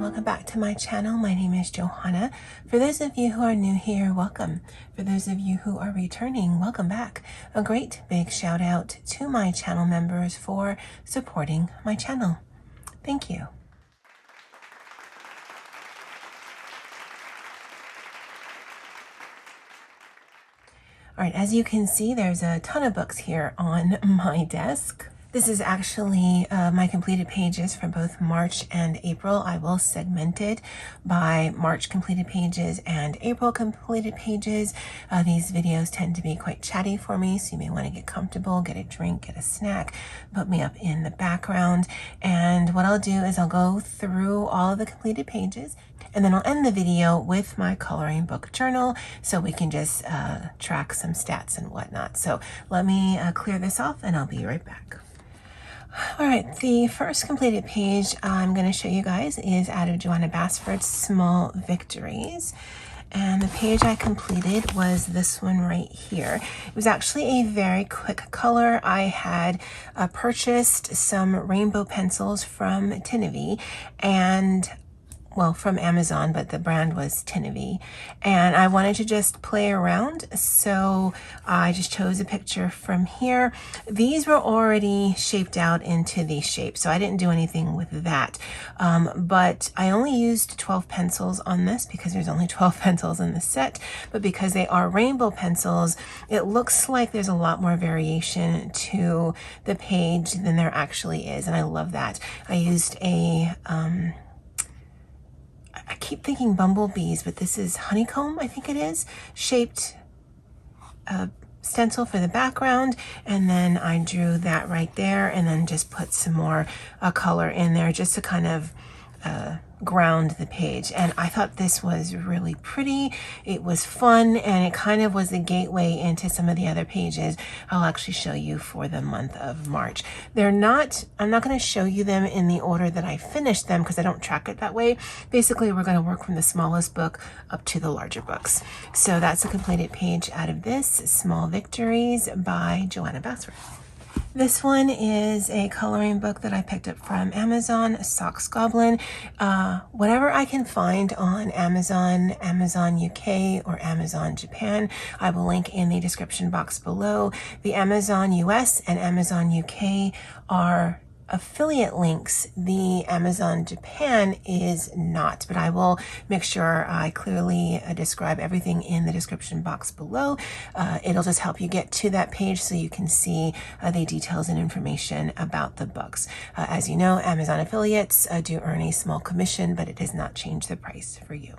welcome back to my channel. My name is Johanna. For those of you who are new here, welcome. For those of you who are returning, welcome back. A great big shout out to my channel members for supporting my channel. Thank you. All right, as you can see, there's a ton of books here on my desk. This is actually my completed pages for both March and April. I will segment it by March completed pages and April completed pages. These videos tend to be quite chatty for me, so you may want to get comfortable, get a drink, get a snack, put me up in the background. And what I'll do is I'll go through all of the completed pages, and then I'll end the video with my coloring book journal so we can just track some stats and whatnot. So let me clear this off and I'll be right back. All right, the first completed page I'm going to show you guys is out of Joanna Basford's Small Victories. And the page I completed was this one right here. It was actually a very quick color. I had purchased some rainbow pencils from Tinevy and from Amazon, but the brand was Tinevy, and I wanted to just play around, so I just chose a picture from here. These were already shaped out into these shapes, so I didn't do anything with that, but I only used 12 pencils on this because there's only 12 pencils in the set, but because they are rainbow pencils, it looks like there's a lot more variation to the page than there actually is, and I love that. I used a I keep thinking bumblebees, but this is honeycomb, I think it is, shaped stencil for the background, and then I drew that right there and then just put some more color in there just to kind of ground the page. And I thought this was really pretty. It was fun, and it kind of was a gateway into some of the other pages I'll actually show you for the month of March. I'm not going to show you them in the order that I finished them because I don't track it that way. Basically, we're going to work from the smallest book up to the larger books. So that's a completed page out of this, Small Victories by Joanna Basford. This one is a coloring book that I picked up from Amazon, Socks Goblin. Whatever I can find on Amazon, Amazon UK, or Amazon Japan, I will link in the description box below. The Amazon US and Amazon UK are affiliate links. The Amazon Japan is not, but I will make sure I clearly describe everything in the description box below. It'll just help you get to that page so you can see the details and information about the books. As you know, Amazon affiliates do earn a small commission, but it does not change the price for you.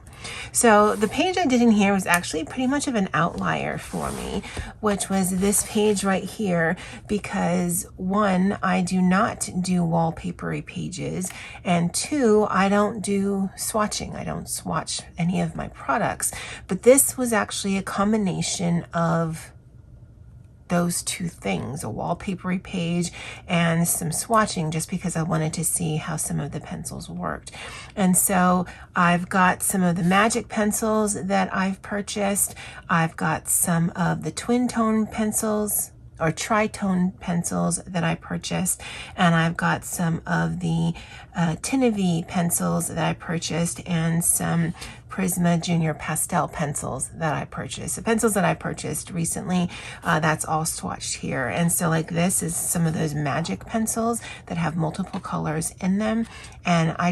So the page I did in here was actually pretty much of an outlier for me, which was this page right here, because one, I do not do wallpapery pages, and two, I don't do swatching. I don't swatch any of my products, but this was actually a combination of those two things, a wallpapery page and some swatching, just because I wanted to see how some of the pencils worked. And so I've got some of the magic pencils that I've purchased. I've got some of the twin tone pencils or tritone pencils that I purchased, and I've got some of the Tinevy pencils that I purchased, and some Prisma Junior Pastel pencils that I purchased. The pencils that I purchased recently, that's all swatched here. And so like this is some of those magic pencils that have multiple colors in them, and I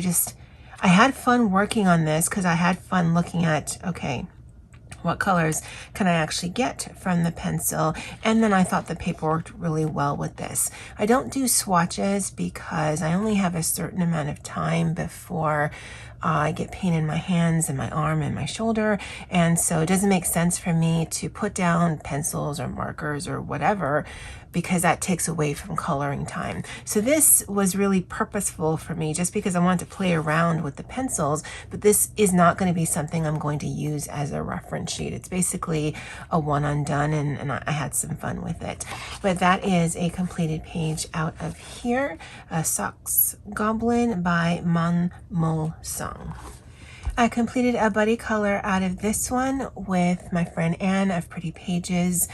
had fun working on this because I had fun looking at, okay, what colors can I actually get from the pencil? And then I thought the paper worked really well with this. I don't do swatches because I only have a certain amount of time before I get pain in my hands and my arm and my shoulder, and so it doesn't make sense for me to put down pencils or markers or whatever, because that takes away from coloring time. So this was really purposeful for me just because I wanted to play around with the pencils, but this is not going to be something I'm going to use as a reference sheet. It's basically a one and done, and I had some fun with it. But that is a completed page out of here, Socks Goblin by Man Mul Sung. I completed a buddy color out of this one with my friend Anne of Pretty Pages.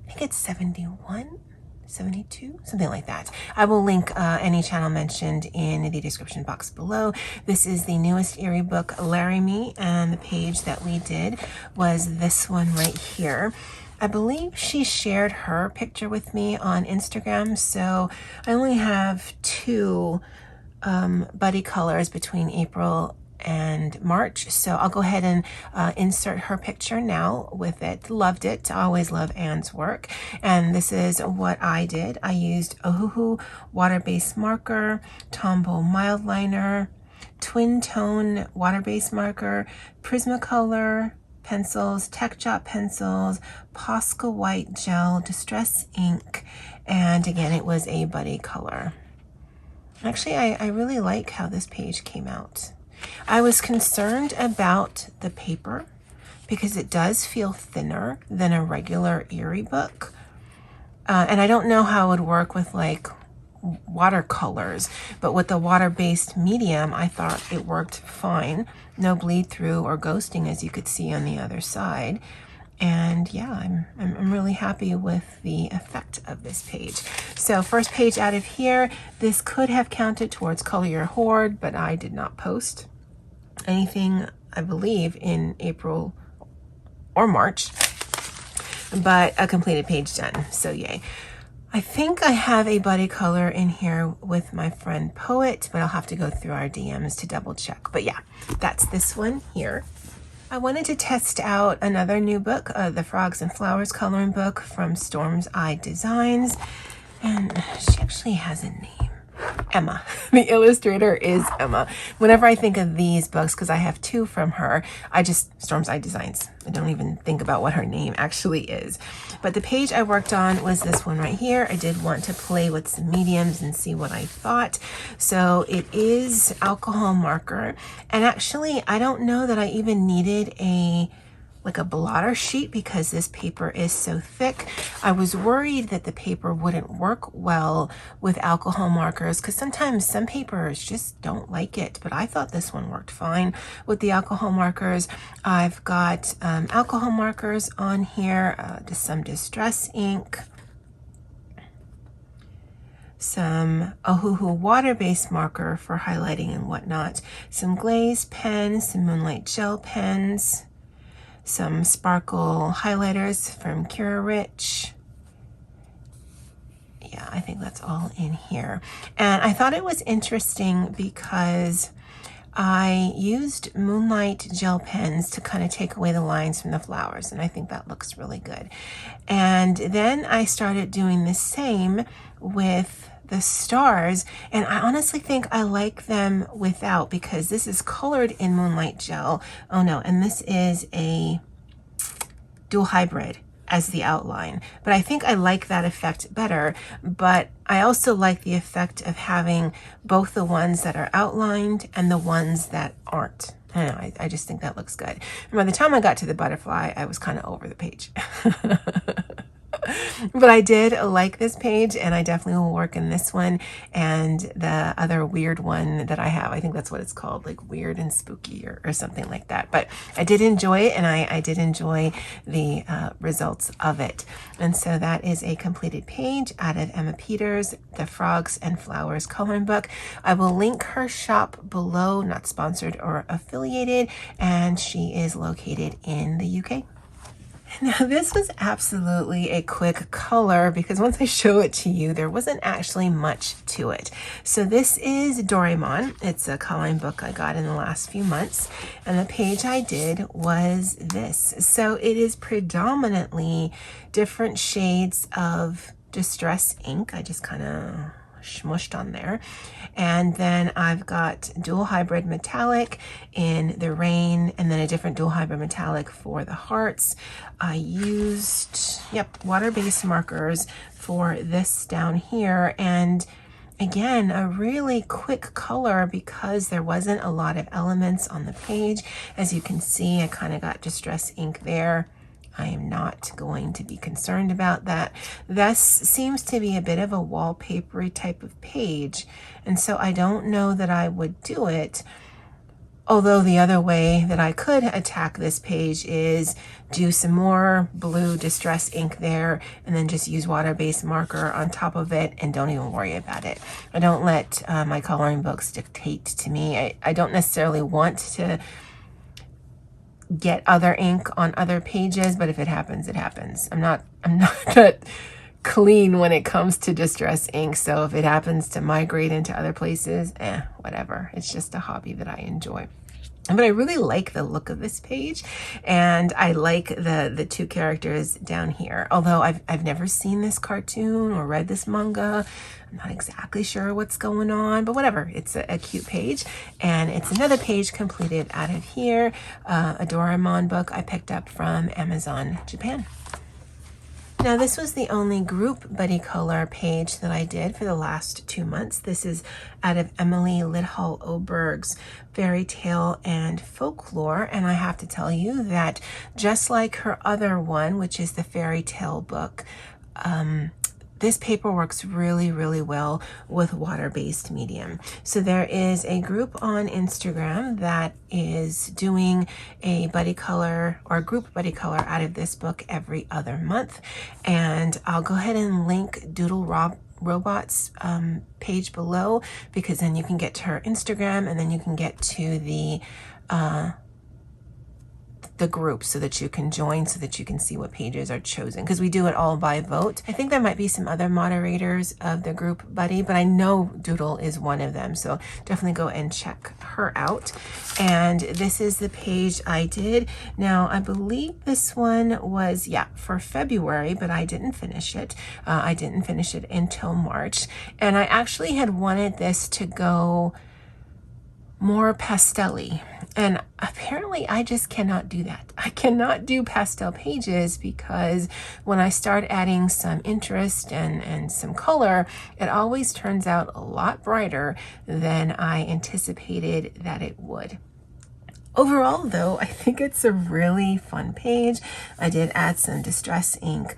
I think it's 71. 72, something like that. I will link any channel mentioned in the description box below. This is the newest Eerie book, Laramie, and the page that we did was this one right here. I believe she shared her picture with me on Instagram, so I only have two buddy colors between April and March, so I'll go ahead and insert her picture now with it. Loved it. I always love Anne's work, and this is what I did. I used Ohuhu water-based marker, Tombow mild liner, twin tone water-based marker, Prismacolor pencils, Tech Jot pencils, Posca white gel, distress ink, and again it was a buddy color. Actually, I really like how this page came out. I was concerned about the paper because it does feel thinner than a regular Eerie book. And I don't know how it would work with like watercolors, but with the water-based medium, I thought it worked fine. No bleed through or ghosting, as you could see on the other side. And yeah, I'm really happy with the effect of this page. So first page out of here, this could have counted towards Color Your Hoard, but I did not post anything, I believe, in April or March, but a completed page done, so yay. I think I have a buddy color in here with my friend Poet, but I'll have to go through our DMs to double check. But yeah, that's this one here. I wanted to test out another new book, the Frogs and Flowers coloring book from Storm's Eye Designs, and she actually has a name. Emma. The illustrator is Emma. Whenever I think of these books, because I have two from her, Storm's Eye Designs. I don't even think about what her name actually is. But the page I worked on was this one right here. I did want to play with some mediums and see what I thought. So it is alcohol marker. And actually, I don't know that I even needed a blotter sheet because this paper is so thick. I was worried that the paper wouldn't work well with alcohol markers because sometimes some papers just don't like it, but I thought this one worked fine with the alcohol markers. I've got alcohol markers on here, just some distress ink, some Ohuhu water-based marker for highlighting and whatnot, some glaze pens, some Moonlight gel pens, some sparkle highlighters from curated. Yeah, I think that's all in here. And I thought it was interesting because I used Moonlight gel pens to kind of take away the lines from the flowers, and I think that looks really good. And then I started doing the same with the stars, and I honestly think I like them without, because this is colored in Moonlight gel. Oh no, and this is a dual hybrid as the outline, but I think I like that effect better. But I also like the effect of having both the ones that are outlined and the ones that aren't. I don't know, I just think that looks good. And by the time I got to the butterfly, I was kind of over the page. But I did like this page, and I definitely will work in this one and the other weird one that I have. I think that's what it's called, like Weird and Spooky or something like that. But I did enjoy it, and I did enjoy the results of it. And so that is a completed page out of Emma Peters, the Frogs and Flowers coloring book. I will link her shop below, not sponsored or affiliated, and she is located in the UK. Now this was absolutely a quick color because once I show it to you, there wasn't actually much to it. So this is Doryon. It's a coloring book I got in the last few months, and the page I did was this. So it is predominantly different shades of distress ink. I just kind of smushed on there. And then I've got dual hybrid metallic in the rain, and then a different dual hybrid metallic for the hearts. I used, water-based markers for this down here. And again, a really quick color because there wasn't a lot of elements on the page. As you can see, I kind of got distress ink there. I am not going to be concerned about that. This seems to be a bit of a wallpapery type of page, and so I don't know that I would do it. Although the other way that I could attack this page is do some more blue distress ink there and then just use water-based marker on top of it and don't even worry about it. I don't let my coloring books dictate to me. I don't necessarily want to get other ink on other pages, but if it happens, it happens. I'm not that clean when it comes to distress ink, so if it happens to migrate into other places, whatever. It's just a hobby that I enjoy. But I really like the look of this page, and I like the two characters down here. Although I've never seen this cartoon or read this manga, I'm not exactly sure what's going on, but whatever. It's a cute page, and it's another page completed out of here, a Doraemon book I picked up from Amazon Japan. Now this was the only group buddy color page that I did for the last 2 months. This is out of Emily Lidhall-Oberg's Fairy Tale and Folklore, and I have to tell you that just like her other one, which is the Fairy Tale book, this paper works really, really well with water-based medium. So there is a group on Instagram that is doing a buddy color or a group buddy color out of this book every other month. And I'll go ahead and link Doodle Robot's page below, because then you can get to her Instagram and then you can get to the group so that you can join, so that you can see what pages are chosen, because we do it all by vote. I think there might be some other moderators of the group buddy, but I know Doodle is one of them, so definitely go and check her out. And this is the page I did. Now I believe this one was for February, but I didn't finish it. I didn't finish it until March, and I actually had wanted this to go more pastel-y. And apparently I just cannot do that. I cannot do pastel pages because when I start adding some interest and some color, it always turns out a lot brighter than I anticipated that it would. Overall, though, I think it's a really fun page. I did add some distress ink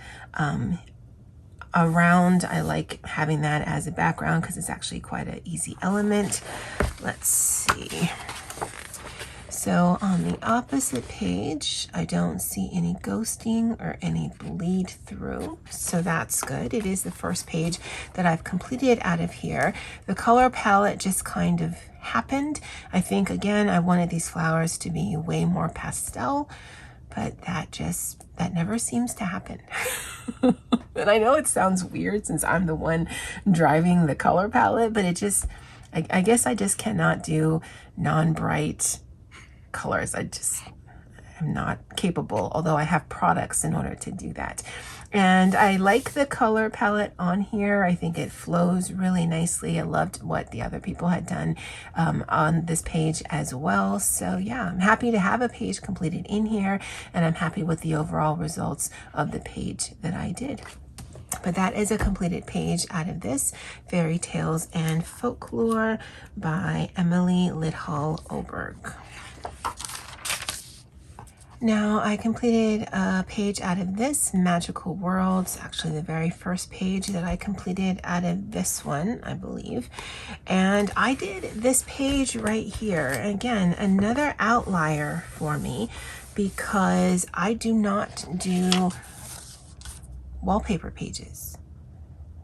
around. I like having that as a background because it's actually quite an easy element. Let's see. So on the opposite page, I don't see any ghosting or any bleed through, so that's good. It is the first page that I've completed out of here. The color palette just kind of happened. I think, again, I wanted these flowers to be way more pastel, but that never seems to happen. And I know it sounds weird since I'm the one driving the color palette, but it just, I guess I just cannot do non-bright colors. I'm not capable, although I have products in order to do that. And I like the color palette on here. I think it flows really nicely. I loved what the other people had done on this page as well. So yeah, I'm happy to have a page completed in here, and I'm happy with the overall results of the page that I did. But that is a completed page out of this Fairy Tales and Folklore by Emily Lidhall-Oberg. Now I completed a page out of this Magical Worlds, actually the very first page that I completed out of this one, I believe. And I did this page right here. Again, another outlier for me because I do not do wallpaper pages.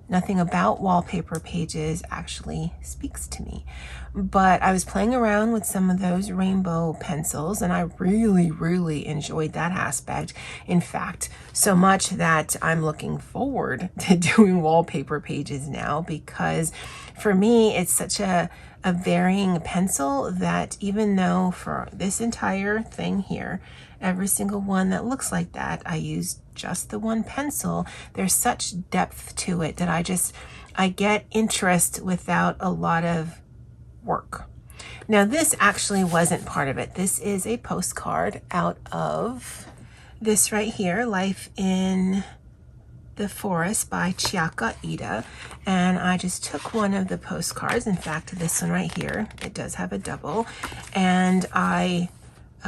Nothing about wallpaper pages actually speaks to me. But I was playing around with some of those rainbow pencils, and I really, really enjoyed that aspect. In fact, so much that I'm looking forward to doing wallpaper pages now, because for me, it's such a varying pencil that even though for this entire thing here, every single one that looks like that, I used just the one pencil, there's such depth to it that I get interest without a lot of work. Now this actually wasn't part of it. This is a postcard out of this right here, Life in the Forest by Chiaka Ida, and I just took one of the postcards, in fact this one right here, it does have a double, and I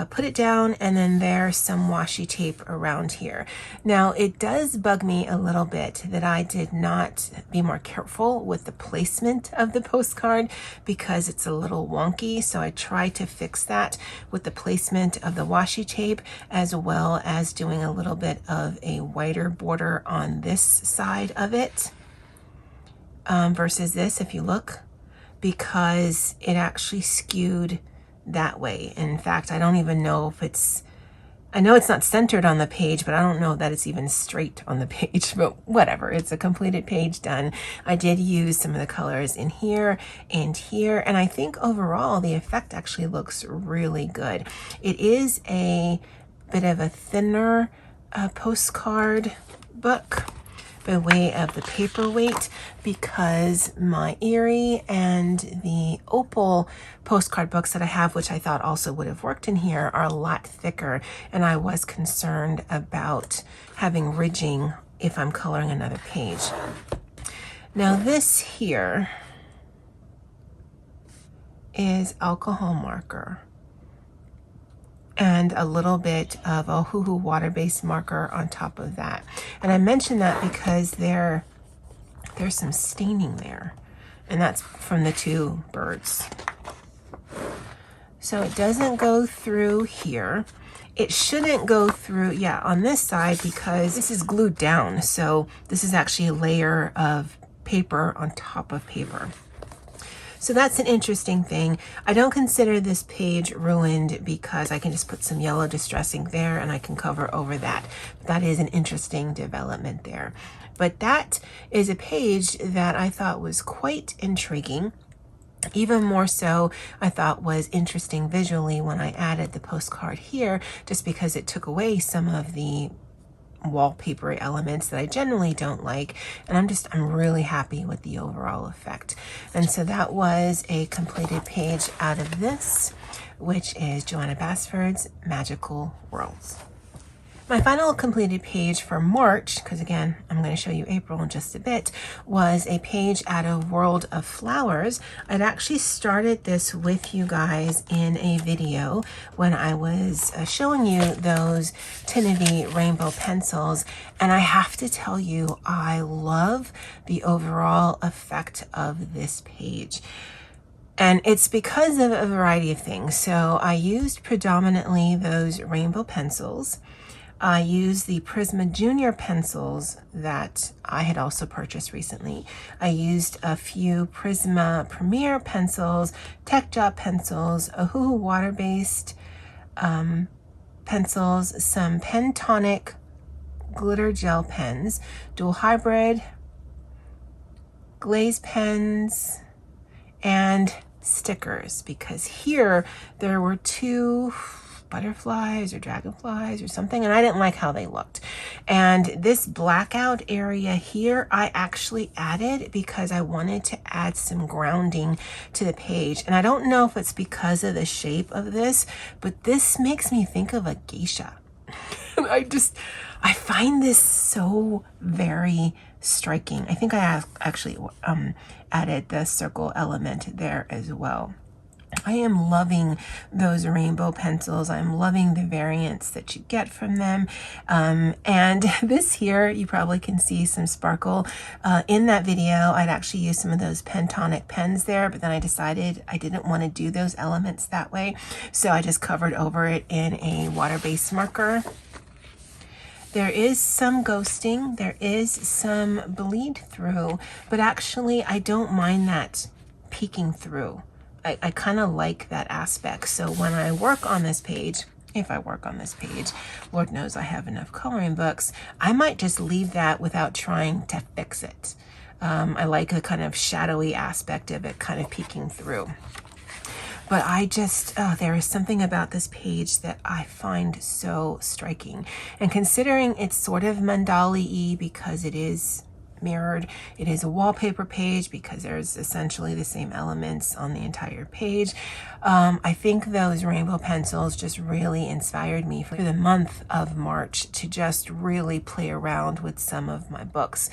put it down, and then there's some washi tape around here. Now it does bug me a little bit that I did not be more careful with the placement of the postcard because it's a little wonky. So I try to fix that with the placement of the washi tape, as well as doing a little bit of a wider border on this side of it versus this, if you look, because it actually skewed that way. In fact, I don't even know if it's, I know it's not centered on the page, but I don't know that it's even straight on the page, but whatever, it's a completed page done. I did use some of the colors in here and here, and I think overall the effect actually looks really good. It is a bit of a thinner postcard book by way of the paperweight, because my Erie and the Opal postcard books that I have, which I thought also would have worked in here, are a lot thicker, and I was concerned about having ridging if I'm coloring another page. Now this here is alcohol marker and a little bit of a Hoo-Hoo water-based marker on top of that. And I mention that because there's some staining there, and that's from the two birds. So it doesn't go through here. It shouldn't go through, yeah, on this side, because this is glued down. So this is actually a layer of paper on top of paper. So that's an interesting thing. I don't consider this page ruined because I can just put some yellow distressing there and I can cover over that. That is an interesting development there. But that is a page that I thought was quite intriguing. Even more so, I thought was interesting visually when I added the postcard here, just because it took away some of the wallpaper elements that I generally don't like, and I'm really happy with the overall effect. And so that was a completed page out of this, which is Joanna Basford's Magical Worlds. My final completed page for March, because again, I'm going to show you April in just a bit, was a page out of World of Flowers. I'd actually started this with you guys in a video when I was showing you those Tinity rainbow pencils, and I have to tell you, I love the overall effect of this page. And it's because of a variety of things. So I used predominantly those rainbow pencils. I used the Prisma Junior pencils that I had also purchased recently. I used a few Prisma Premier pencils, Tech Job pencils, a Hoo-Hoo water-based pencils, some Pentonic glitter gel pens, dual hybrid, glaze pens, and stickers, because here there were two butterflies or dragonflies or something, and I didn't like how they looked. And this blackout area here I actually added because I wanted to add some grounding to the page. And I don't know if it's because of the shape of this, but this makes me think of a geisha. I find this so very striking. I think I actually added the circle element there as well. I am loving those rainbow pencils. I'm loving the variants that you get from them. And this here, you probably can see some sparkle. In that video, I'd actually used some of those Pentonic pens there, but then I decided I didn't want to do those elements that way. So I just covered over it in a water-based marker. There is some ghosting, there is some bleed through, but actually I don't mind that peeking through. I kind of like that aspect. So when I work on this page, if I work on this page, Lord knows I have enough coloring books, I might just leave that without trying to fix it. I like the kind of shadowy aspect of it kind of peeking through. But I just, there is something about this page that I find so striking. And considering it's sort of mandala-y because it is mirrored, it is a wallpaper page because there's essentially the same elements on the entire page. I think those rainbow pencils just really inspired me for the month of March to just really play around with some of my books.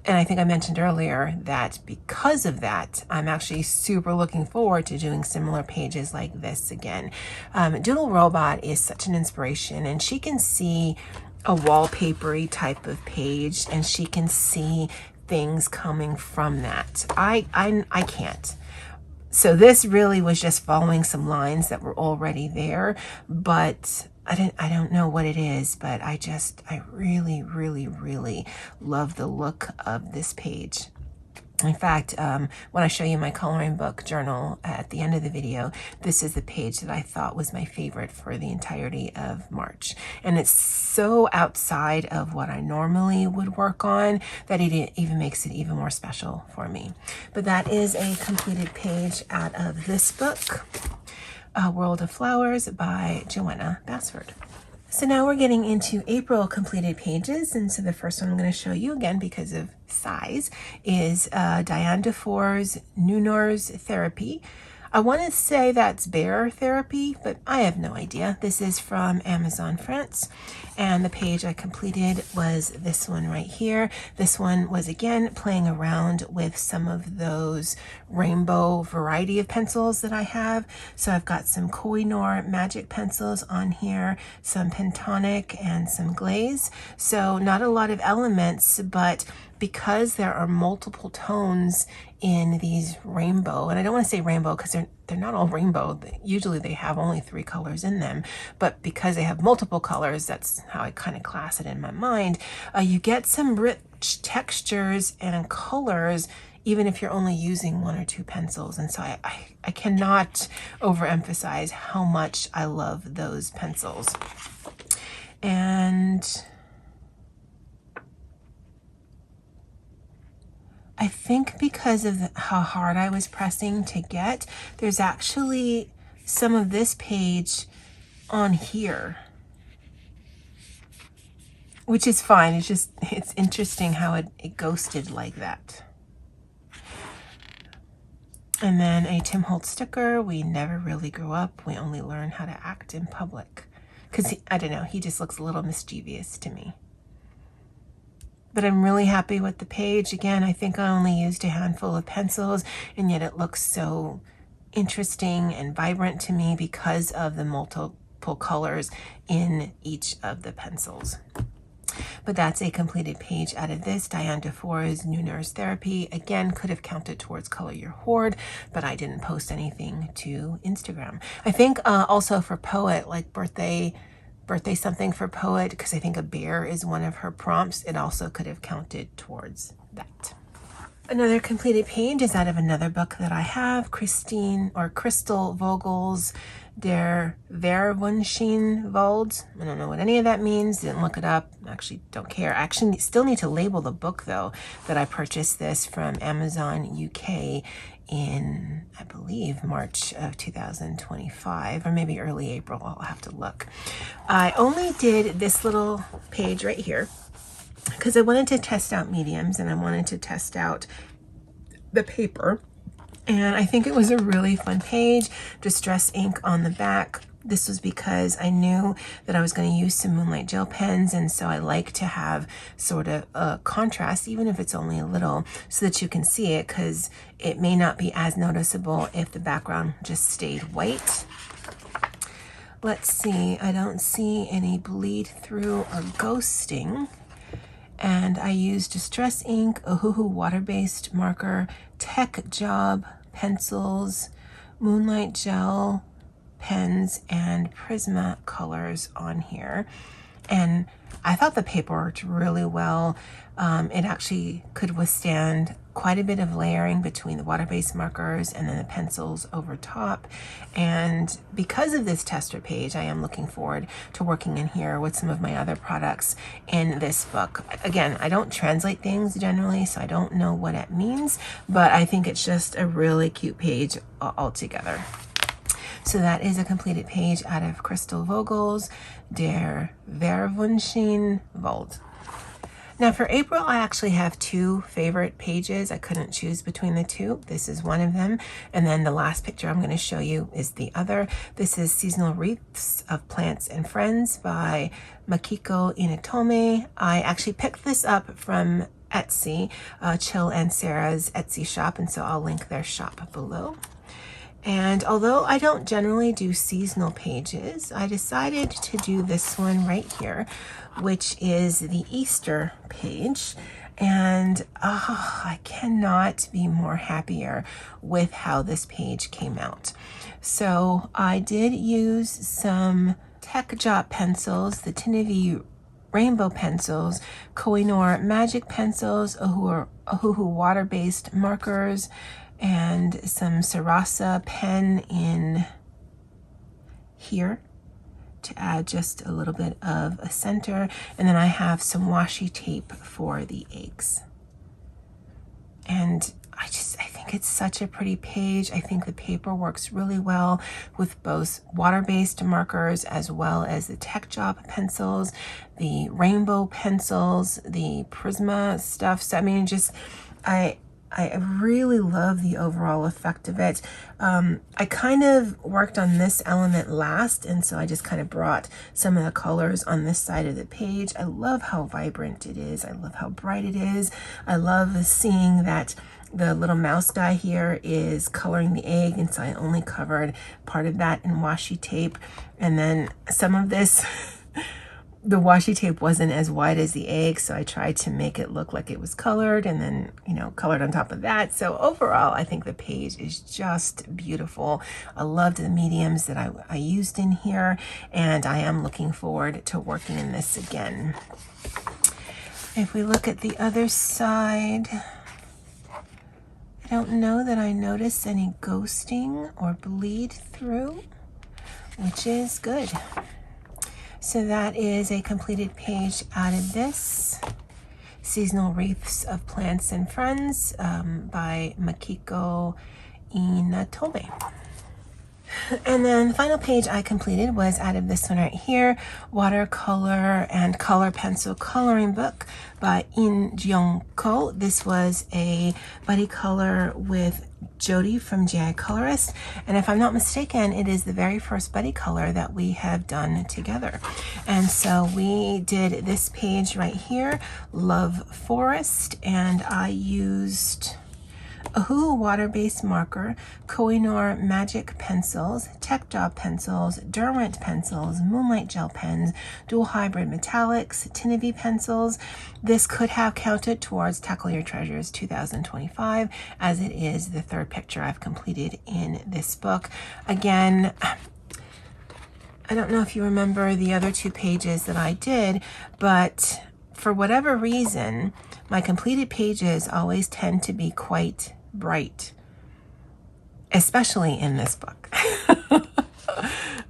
And I think I mentioned earlier that because of that, I'm actually super looking forward to doing similar pages like this again. Doodle Robot is such an inspiration, and she can see a wallpapery type of page, and she can see things coming from that. I can't. So this really was just following some lines that were already there, but I don't know what it is, but I really, really, really love the look of this page. In fact, when I show you my coloring book journal at the end of the video, this is the page that I thought was my favorite for the entirety of March. And it's so outside of what I normally would work on that it even makes it even more special for me. But that is a completed page out of this book, World of Flowers by Joanna Basford. So now we're getting into April completed pages, and so the first one I'm going to show you again because of size is Diane Dufour's Noonar's Therapy. I want to say that's Bear Therapy, but I have no idea. This is from Amazon France, and the page I completed was this one right here. This one was again playing around with some of those rainbow variety of pencils that I have. So I've got some Koh-i-Noor magic pencils on here, some Pentonic and some glaze. So not a lot of elements, but because there are multiple tones in these rainbow, and I don't want to say rainbow because they're not all rainbow. Usually they have only 3 colors in them, but because they have multiple colors, that's how I kind of class it in my mind. You get some rich textures and colors even if you're only using 1 or 2 pencils. And so I cannot overemphasize how much I love those pencils. And I think because of how hard I was pressing to get, there's actually some of this page on here, which is fine. It's interesting how it ghosted like that. And then a Tim Holtz sticker. We never really grew up. We only learn how to act in public. Because, I don't know, he just looks a little mischievous to me. But I'm really happy with the page. Again, I think I only used a handful of pencils, and yet it looks so interesting and vibrant to me because of the multiple colors in each of the pencils. But that's a completed page out of this, Diane Dufour's Noonar's Therapy. Again, could have counted towards Color Your Hoard, but I didn't post anything to Instagram. I think also for Poet, like birthday something for Poet, because I think a bear is one of her prompts. It also could have counted towards that. Another completed page is out of another book that I have, Crystal Vogel's Der Verunin Wald. I don't know what any of that means. Didn't look it up. Actually, don't care. I actually still need to label the book, though, that I purchased this from Amazon UK in, I believe, March of 2025, or maybe early April. I'll have to look. I only did this little page right here because I wanted to test out mediums and I wanted to test out the paper. And I think it was a really fun page. Distress ink on the back. This was because I knew that I was going to use some Moonlight gel pens, and so I like to have sort of a contrast, even if it's only a little, so that you can see it, because it may not be as noticeable if the background just stayed white. Let's see, I don't see any bleed through or ghosting. And I used Distress ink, Ohuhu water-based marker, Tech Job pencils, Moonlight gel pens, and Prisma colors on here. And I thought the paper worked really well. It actually could withstand quite a bit of layering between the water-based markers and then the pencils over top. And because of this tester page, I am looking forward to working in here with some of my other products in this book. Again, I don't translate things generally, so I don't know what it means, but I think it's just a really cute page altogether. So that is a completed page out of Crystal Vogel's Der Verunin Wald. Now for April, I actually have 2 favorite pages. I couldn't choose between the 2. This is one of them. And then the last picture I'm going to show you is the other. This is Seasonal Wreaths of Plants and Friends by Makiko Inotome. I actually picked this up from Etsy, Chill and Sarah's Etsy shop, and so I'll link their shop below. And although I don't generally do seasonal pages, I decided to do this one right here, which is the Easter page. And I cannot be more happier with how this page came out. So I did use some Tech Jot pencils, the Tinivy rainbow pencils, Koh-i-Noor magic pencils, Ohuhu water-based markers, and some Sarasa pen in here to add just a little bit of a center. And then I have some washi tape for the eggs. And I think it's such a pretty page. I think the paper works really well with both water-based markers as well as the Tech Jot pencils, the rainbow pencils, the Prisma stuff. So I mean, just I really love the overall effect of it. I kind of worked on this element last, and so I just kind of brought some of the colors on this side of the page. I love how vibrant it is. I love how bright it is. I love seeing that the little mouse guy here is coloring the egg, and so I only covered part of that in washi tape. And then some of this, the washi tape wasn't as wide as the egg, so I tried to make it look like it was colored, and then, you know, colored on top of that. So overall, I think the page is just beautiful. I loved the mediums that I used in here, and I am looking forward to working in this again. If we look at the other side, I don't know that I noticed any ghosting or bleed through, which is good. So that is a completed page out of this Seasonal Wreaths of Plants and Friends by Makiko Inatobe. And then the final page I completed was out of this one right here, Watercolor and Color Pencil Coloring Book by In Jong-ko. This was a buddy color with Jody from J.I. Colorist, and if I'm not mistaken, it is the very first buddy color that we have done together. And so we did this page right here, Love Forest, and I used Ohuhu water-based marker, Koh-i-Noor magic pencils, Tech Jot pencils, Derwent pencils, Moonlight gel pens, dual hybrid metallics, Tinivy pencils. This could have counted towards Tackle Your Treasures 2025, as it is the third picture I've completed in this book. Again, I don't know if you remember the other two pages that I did, but for whatever reason, my completed pages always tend to be quite bright, especially in this book.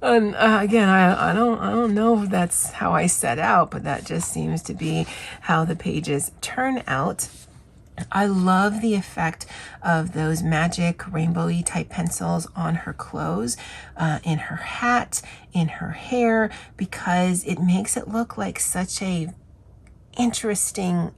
And again, I don't know if that's how I set out, but that just seems to be how the pages turn out. I love the effect of those magic rainbowy type pencils on her clothes, in her hat, in her hair, because it makes it look like such a interesting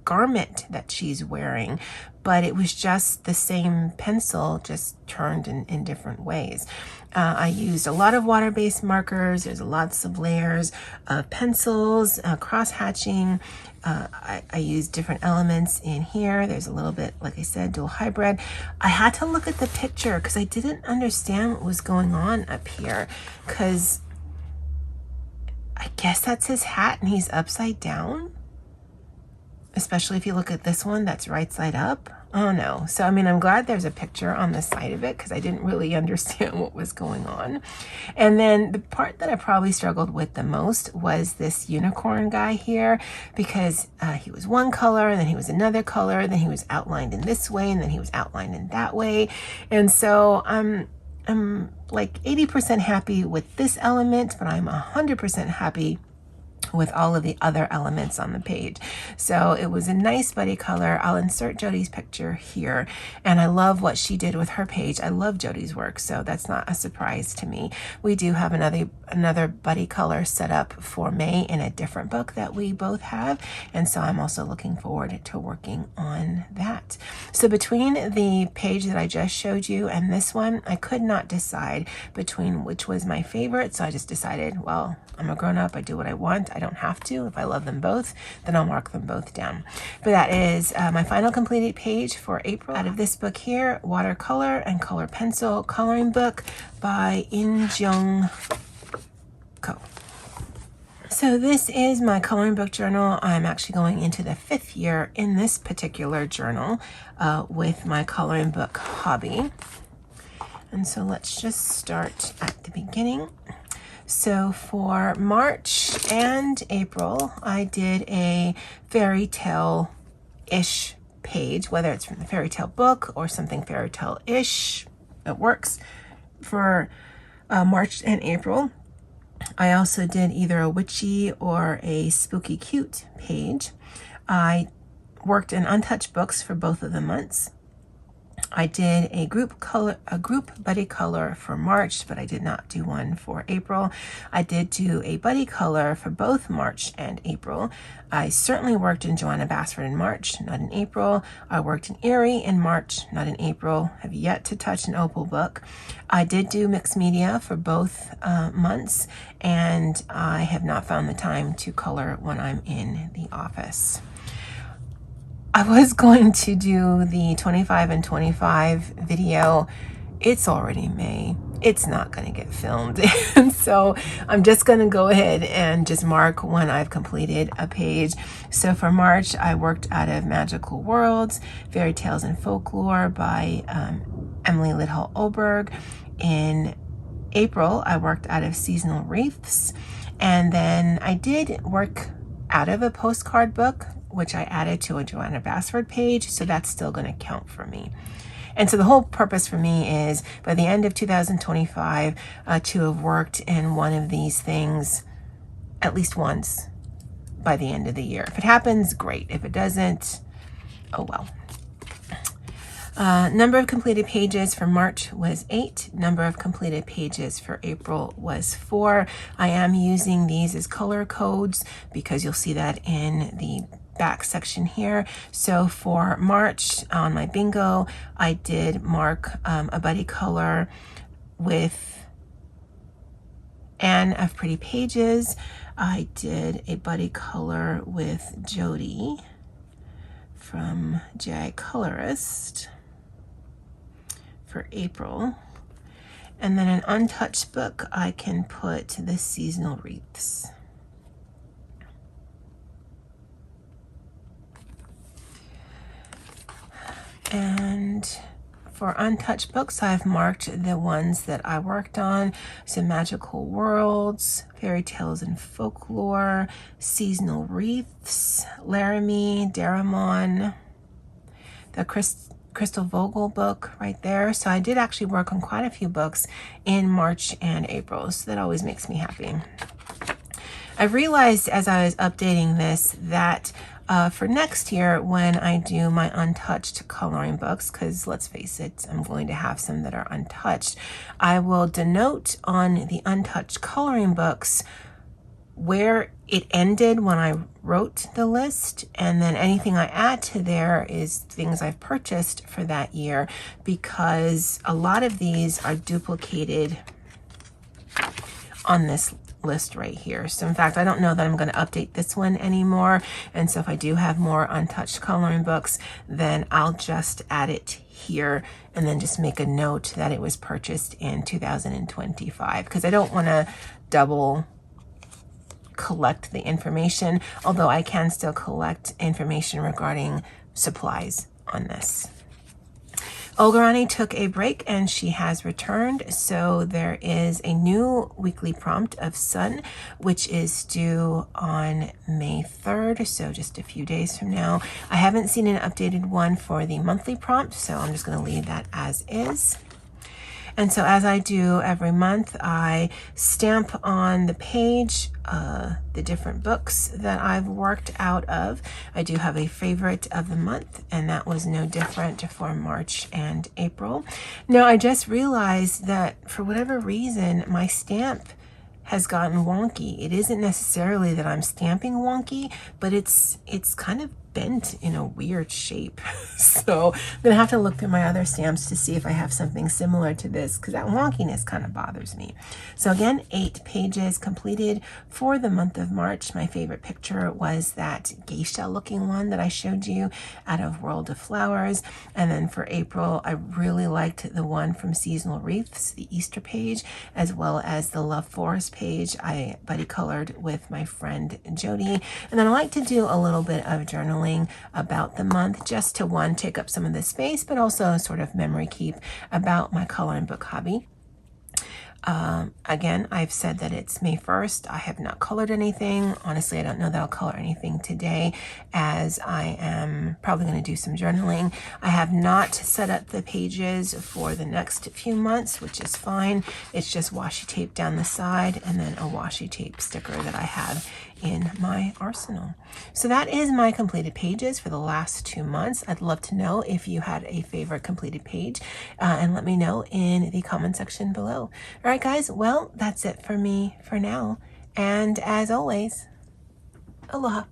garment that she's wearing, but it was just the same pencil, just turned in different ways. I used a lot of water-based markers. There's lots of layers of pencils, cross-hatching. I used different elements in here. There's a little bit, like I said, dual hybrid. I had to look at the picture because I didn't understand what was going on up here, because I guess that's his hat and he's upside down. Especially if you look at this one that's right side up. Oh no. So, I mean, I'm glad there's a picture on the side of it because I didn't really understand what was going on. And then the part that I probably struggled with the most was this unicorn guy here, because he was one color and then he was another color, then he was outlined in this way and then he was outlined in that way. And so I'm like 80% happy with this element, but I'm 100% happy with all of the other elements on the page. So it was a nice buddy color. I'll insert Jody's picture here, and I love what she did with her page. I love Jody's work, so that's not a surprise to me. We do have another buddy color set up for May in a different book that we both have, and so I'm also looking forward to working on that. So between the page that I just showed you and this one, I could not decide between which was my favorite. So I just decided, well, I'm a grown-up, I do what I want, I don't have to. If I love them both, then I'll mark them both down. But that is my final completed page for April out of this book here, Watercolor and Color Pencil Coloring Book by In Jung Ko. So this is my coloring book journal. I'm actually going into the 5th year in this particular journal with my coloring book hobby. And so let's just start at the beginning. So for March and April, I did a fairy tale-ish page, whether it's from the fairy tale book or something fairy tale-ish, it works. For March and April, I also did either a witchy or a spooky cute page. I worked in untouched books for both of the months. I did a group buddy color for March, but I did not do one for April. I did do a buddy color for both March and April. I certainly worked in Joanna Basford in March, not in April. I worked in Erie in March, not in April. Have yet to touch an Opal book. I did do mixed media for both months, and I have not found the time to color when I'm in the office. I was going to do the 25 and 25 video. It's already May. It's not going to get filmed. And so I'm just going to go ahead and just mark when I've completed a page. So for March, I worked out of Magical Worlds, Fairy Tales and Folklore by Emily Lidhall Oberg. In April, I worked out of Seasonal Wreaths. And then I did work out of a postcard book, which I added to a Joanna Basford page, so that's still going to count for me. And so the whole purpose for me is by the end of 2025 to have worked in one of these things at least once by the end of the year. If it happens, great. If it doesn't, oh well. Number of completed pages for March was 8. Number of completed pages for April was 4. I am using these as color codes because you'll see that in the back section here. So for March on my bingo, I did mark a buddy color with Anne of Pretty Pages. I did a buddy color with Jody from J.I. Colorist for April. And then an untouched book, I can put the Seasonal Wreaths. And for untouched books, I've marked the ones that I worked on. So Magical Worlds, Fairy Tales and Folklore, Seasonal Wreaths, Laramie, Daramon, the Crystal Vogel book right there. So I did actually work on quite a few books in March and April. So that always makes me happy. I've realized as I was updating this that for next year, when I do my untouched coloring books, because let's face it, I'm going to have some that are untouched, I will denote on the untouched coloring books where it ended when I wrote the list, and then anything I add to there is things I've purchased for that year, because a lot of these are duplicated on this list right here. So in fact, I don't know that I'm going to update this one anymore, and so if I do have more untouched coloring books, then I'll just add it here and then just make a note that it was purchased in 2025, because I don't want to double collect the information, although I can still collect information regarding supplies on this. Olga took a break and she has returned, so there is a new weekly prompt of Sun, which is due on May 3rd, so just a few days from now. I haven't seen an updated one for the monthly prompt, so I'm just going to leave that as is. And so as I do every month, I stamp on the page the different books that I've worked out of. I do have a favorite of the month, and that was no different for March and April. Now, I just realized that for whatever reason, my stamp has gotten wonky. It isn't necessarily that I'm stamping wonky, but it's kind of bent in a weird shape. So I'm gonna have to look through my other stamps to see if I have something similar to this, because that wonkiness kind of bothers me. So again, 8 pages completed for the month of March. My favorite picture was that geisha looking one that I showed you out of World of Flowers. And then for April, I really liked the one from Seasonal Wreaths, the Easter page, as well as the Love Forest page I buddy colored with my friend Jody. And then I like to do a little bit of journaling about the month, just to one, take up some of the space, but also sort of memory keep about my coloring book hobby. Again, I've said that it's May 1st. I have not colored anything. Honestly, I don't know that I'll color anything today, as I am probably going to do some journaling. I have not set up the pages for the next few months, which is fine. It's just washi tape down the side and then a washi tape sticker that I have in my arsenal. So that is my completed pages for the last 2 months. I'd love to know if you had a favorite completed page, and let me know in the comment section below. All right, guys, well, that's it for me for now. And as always, aloha.